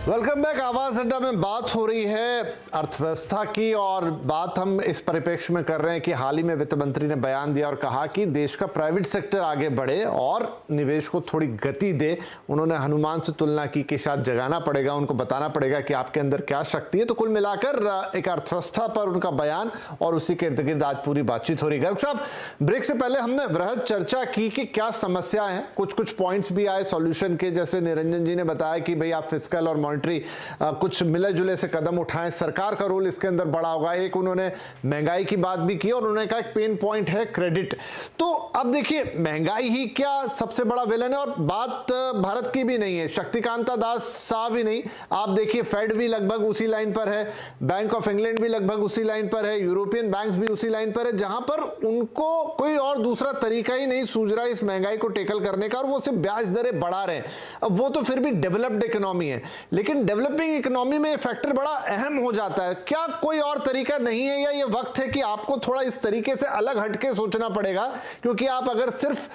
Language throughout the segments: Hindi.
Welcome back. आवाज अड्डा में बात हो रही है अर्थव्यवस्था की और बात हम इस परिप्रेक्ष्य में कर रहे हैं कि हाल ही में वित्त मंत्री ने बयान दिया और कहा कि देश का प्राइवेट सेक्टर आगे बढ़े और निवेश को थोड़ी गति दे। उन्होंने हनुमान से तुलना की कि शायद जगाना पड़ेगा, उनको बताना पड़ेगा कि आपके अंदर क्या शक्ति है। तो कुल मिलाकर एक अर्थव्यवस्था पर उनका बयान और उसी के इर्द गिर्द आज पूरी बातचीत हो रही है। गर्ग साहब, ब्रेक से पहले हमने वृहद चर्चा की कि क्या समस्या है, कुछ पॉइंट्स भी आए सॉल्यूशन के, जैसे निरंजन जी ने बताया कि भाई आप फिस्कल और कुछ मिले जुले से कदम उठाएं, सरकार का रोल इसके अंदर बड़ा होगा। एक उन्होंने महंगाई की बात भी की और उन्होंने कहा एक पेन पॉइंट है क्रेडिट। तो अब देखिए, महंगाई ही क्या सबसे बड़ा विलन है? और बात भारत की भी नहीं है, शक्तिकांता दास साहब भी नहीं। आप देखिए, फेड भी लगभग उसी लाइन पर है, बैंक ऑफ इंग्लैंड भी लगभग उसी लाइन पर है, यूरोपियन बैंक्स भी उसी लाइन पर है, जहां पर उनको कोई और दूसरा तरीका ही नहीं सूझ रहा है इस महंगाई को टेकल करने का, और वो सिर्फ ब्याज दरें बढ़ा रहे हैं। अब वो तो फिर भी डेवलप्ड इकोनॉमी है, लेकिन डेवलपिंग इकोनॉमी में ये फैक्टर बड़ा अहम हो जाता है। क्या कोई और तरीका नहीं है, या ये वक्त है कि आपको थोड़ा इस तरीके से अलग हटके सोचना पड़ेगा? क्योंकि आप अगर सिर्फ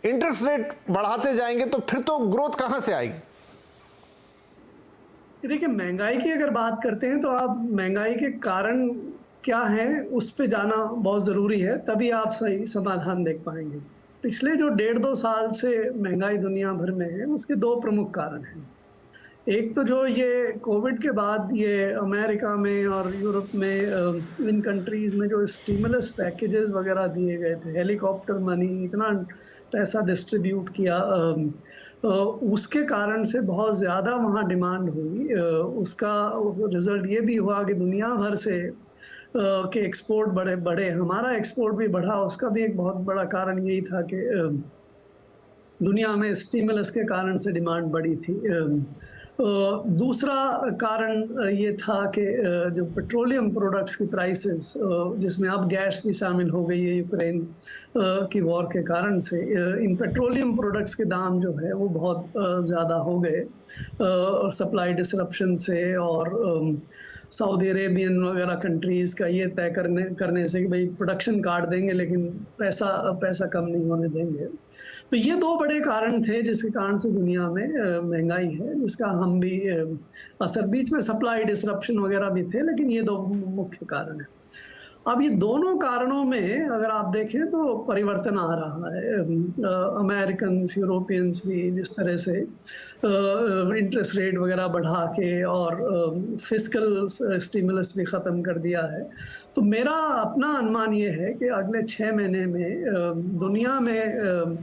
इंटरेस्ट रेट बढ़ाते जाएंगे तो फिर तो ग्रोथ कहां से आएगी? देखिए, महंगाई की अगर बात करते हैं तो आप महंगाई के कारण क्या है उस पे जाना बहुत ज़रूरी है, तभी आप सही समाधान देख पाएंगे। पिछले जो 1.5-2 साल से महंगाई दुनिया भर में है, उसके 2 प्रमुख कारण हैं। एक तो जो ये कोविड के बाद ये अमेरिका में और यूरोप में इन कंट्रीज़ में जो स्टिमुलस पैकेजेस वगैरह दिए गए थे, हेलीकॉप्टर मनी, इतना पैसा डिस्ट्रीब्यूट किया, उसके कारण से बहुत ज़्यादा वहाँ डिमांड हुई। उसका रिज़ल्ट ये भी हुआ कि दुनिया भर से के एक्सपोर्ट बढ़े, हमारा एक्सपोर्ट भी बढ़ा। उसका भी एक बहुत बड़ा कारण यही था कि दुनिया में स्टिमुलस के कारण से डिमांड बढ़ी थी। दूसरा कारण ये था कि जो पेट्रोलियम प्रोडक्ट्स की प्राइसेस, जिसमें अब गैस भी शामिल हो गई है यूक्रेन की वॉर के कारण से, इन पेट्रोलियम प्रोडक्ट्स के दाम जो है वो बहुत ज़्यादा हो गए सप्लाई डिसरप्शन से, और सऊदी अरेबियन वगैरह कंट्रीज़ का ये तय करने से कि भाई प्रोडक्शन काट देंगे लेकिन पैसा कम नहीं होने देंगे। तो ये 2 बड़े कारण थे जिसके कारण से दुनिया में महंगाई है, जिसका हम भी असर, बीच में सप्लाई डिसरप्शन वगैरह भी थे, लेकिन ये 2 मुख्य कारण हैं। अब ये दोनों कारणों में अगर आप देखें तो परिवर्तन आ रहा है। अमेरिकन्स, यूरोपियंस भी जिस तरह से इंटरेस्ट रेट वगैरह बढ़ा के और फिस्कल स्टिमुलस भी ख़त्म कर दिया है, तो मेरा अपना अनुमान ये है कि अगले 6 महीने में दुनिया में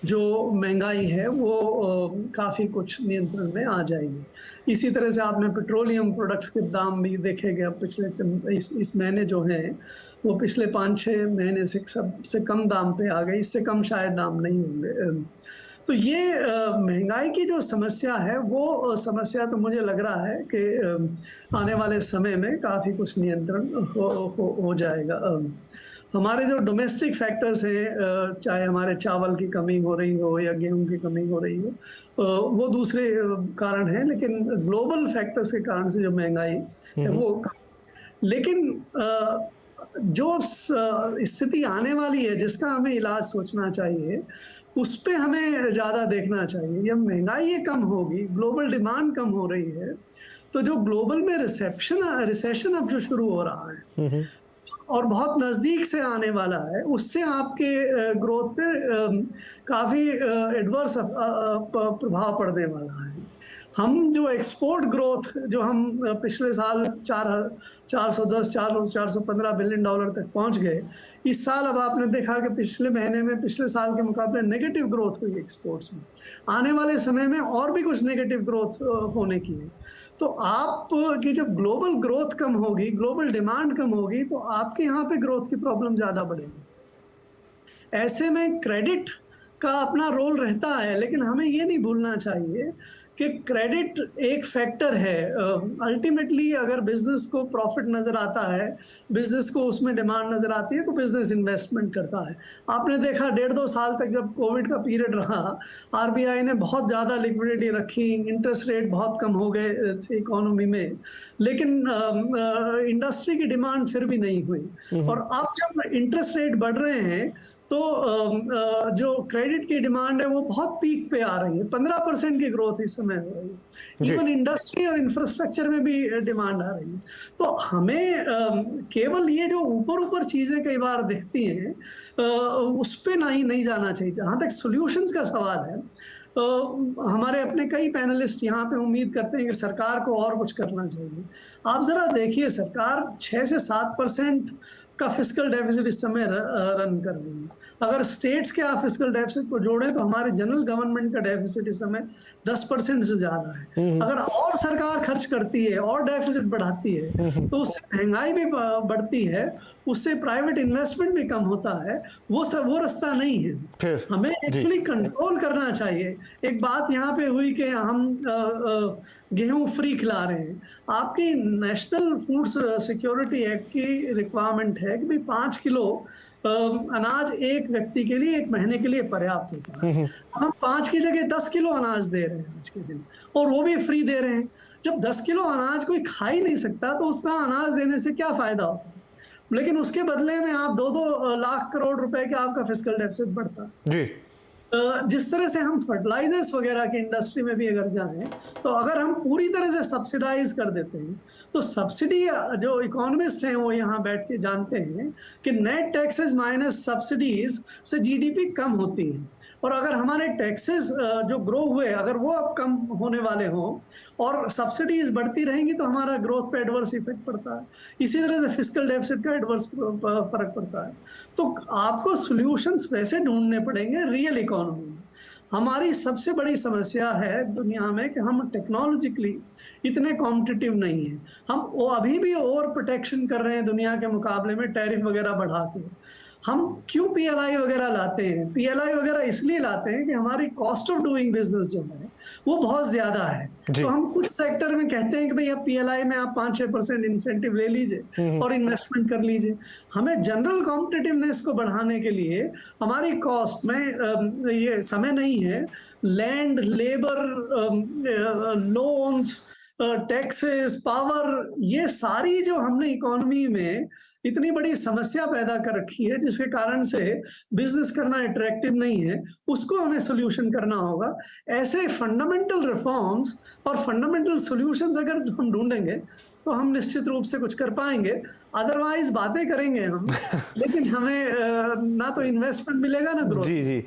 जो महंगाई है वो काफ़ी कुछ नियंत्रण में आ जाएगी। इसी तरह से आपने पेट्रोलियम प्रोडक्ट्स के दाम भी देखेंगे, पिछले इस महीने जो हैं वो पिछले 5-6 महीने से सबसे कम दाम पे आ गए, इससे कम शायद दाम नहीं होंगे। तो ये महंगाई की जो समस्या है वो समस्या तो मुझे लग रहा है कि आने वाले समय में काफ़ी कुछ नियंत्रण हो जाएगा। हमारे जो डोमेस्टिक फैक्टर्स हैं, चाहे हमारे चावल की कमी हो रही हो या गेहूं की कमी हो रही हो, वो दूसरे कारण हैं, लेकिन ग्लोबल फैक्टर्स के कारण से जो महंगाई है वो कम। लेकिन जो स्थिति आने वाली है जिसका हमें इलाज सोचना चाहिए, उस पे हमें ज़्यादा देखना चाहिए। जब महंगाई ये कम होगी, ग्लोबल डिमांड कम हो रही है, तो जो ग्लोबल में रिसेशन अब जो शुरू हो रहा है और बहुत नज़दीक से आने वाला है, उससे आपके ग्रोथ पे काफ़ी एडवर्स प्रभाव पड़ने वाला है। हम जो एक्सपोर्ट ग्रोथ जो हम पिछले साल 415 बिलियन डॉलर तक पहुंच गए, इस साल अब आपने देखा कि पिछले महीने में पिछले साल के मुकाबले नेगेटिव ग्रोथ हुई एक्सपोर्ट्स में। आने वाले समय में और भी कुछ नेगेटिव ग्रोथ होने की है। तो आपकी जब ग्लोबल ग्रोथ कम होगी, ग्लोबल डिमांड कम होगी, तो आपके यहाँ पे ग्रोथ की प्रॉब्लम ज़्यादा बढ़ेगी। ऐसे में क्रेडिट का अपना रोल रहता है, लेकिन हमें ये नहीं भूलना चाहिए कि क्रेडिट एक फैक्टर है। अल्टीमेटली अगर बिजनेस को प्रॉफिट नज़र आता है, बिजनेस को उसमें डिमांड नज़र आती है, तो बिजनेस इन्वेस्टमेंट करता है। आपने देखा 1.5-2 साल तक जब कोविड का पीरियड रहा, आरबीआई ने बहुत ज़्यादा लिक्विडिटी रखी, इंटरेस्ट रेट बहुत कम हो गए थे इकोनॉमी में, लेकिन इंडस्ट्री की डिमांड फिर भी नहीं हुई। और अब जब इंटरेस्ट रेट बढ़ रहे हैं तो जो क्रेडिट की डिमांड है वो बहुत पीक पे आ रही है, 15% की ग्रोथ इस समय हो रही है। जी। इवन इंडस्ट्री और इंफ्रास्ट्रक्चर में भी डिमांड आ रही है। तो हमें केवल ये जो ऊपर ऊपर चीजें कई बार दिखती हैं उस पे नहीं जाना चाहिए। जहां तक सॉल्यूशंस का सवाल है, हमारे अपने कई पैनलिस्ट यहाँ पे उम्मीद करते हैं कि सरकार को और कुछ करना चाहिए। आप जरा देखिए, सरकार 6 से 7% का फिस्कल डेफिसिट इस समय रन कर रही है। अगर स्टेट्स के आप फिस्कल डेफिसिट को जोड़ें तो हमारे जनरल गवर्नमेंट का डेफिसिट इस समय 10% से ज्यादा है। अगर और सरकार खर्च करती है और डेफिसिट बढ़ाती है तो उससे महंगाई भी बढ़ती है, उससे प्राइवेट इन्वेस्टमेंट भी कम होता है। वो रास्ता नहीं है। फिर हमें एक्चुअली कंट्रोल करना चाहिए। एक बात यहाँ पे हुई कि हम गेहूं फ्री खिला रहे हैं। आपकी नेशनल फूड सिक्योरिटी एक्ट की रिक्वायरमेंट है कि भाई 5 किलो अनाज एक व्यक्ति के लिए एक महीने के लिए पर्याप्त होता है। हम 5 की जगह 10 किलो अनाज दे रहे हैं आज के दिन, और वो भी फ्री दे रहे हैं। जब 10 किलो अनाज कोई खा ही नहीं सकता तो उतना अनाज देने से क्या फायदा होता है? लेकिन उसके बदले में आप 2-2 लाख करोड़ रुपए का आपका फिस्कल डेफिसिट बढ़ता है। जी। जिस तरह से हम फर्टिलाइजर्स वगैरह की इंडस्ट्री में भी अगर जाएं, तो अगर हम पूरी तरह से सब्सिडाइज कर देते हैं तो सब्सिडी, जो इकोनॉमिस्ट हैं वो यहाँ बैठ के जानते हैं कि नेट टैक्सेस माइनस सब्सिडीज से जीडीपी कम होती है। और अगर हमारे टैक्सेस जो ग्रो हुए अगर वो अब कम होने वाले हों और सब्सिडीज बढ़ती रहेंगी तो हमारा ग्रोथ पे एडवर्स इफेक्ट पड़ता है। इसी तरह से फिस्कल डेफिसिट का एडवर्स फर्क पड़ता है। तो आपको सॉल्यूशंस वैसे ढूंढने पड़ेंगे रियल इकोनॉमी में। हमारी सबसे बड़ी समस्या है दुनिया में कि हम टेक्नोलॉजिकली इतने कॉम्पिटिटिव नहीं हैं। हम वो अभी भी ओवर प्रोटेक्शन कर रहे हैं दुनिया के मुकाबले में, टैरिफ वगैरह बढ़ा के। हम क्यों पीएलआई वगैरह लाते हैं? पीएलआई वगैरह इसलिए लाते हैं कि हमारी कॉस्ट ऑफ डूइंग बिजनेस जो है वो बहुत ज्यादा है। तो हम कुछ सेक्टर में कहते हैं कि भाई अब पीएलआई में आप 5-6% इंसेंटिव ले लीजिए और इन्वेस्टमेंट कर लीजिए। हमें जनरल कॉम्पिटिटिवनेस को बढ़ाने के लिए हमारी कॉस्ट में ये समय नहीं है। Land, labour, loans, taxes, power, ये सारी जो हमने इकोनॉमी में इतनी बड़ी समस्या पैदा कर रखी है जिसके कारण से बिजनेस करना अट्रैक्टिव नहीं है, उसको हमें सोल्यूशन करना होगा। ऐसे फंडामेंटल रिफॉर्म्स और फंडामेंटल सॉल्यूशंस अगर हम ढूंढेंगे तो हम निश्चित रूप से कुछ कर पाएंगे। अदरवाइज बातें करेंगे हम लेकिन हमें ना तो इन्वेस्टमेंट मिलेगा ना ग्रोथ। जी जी।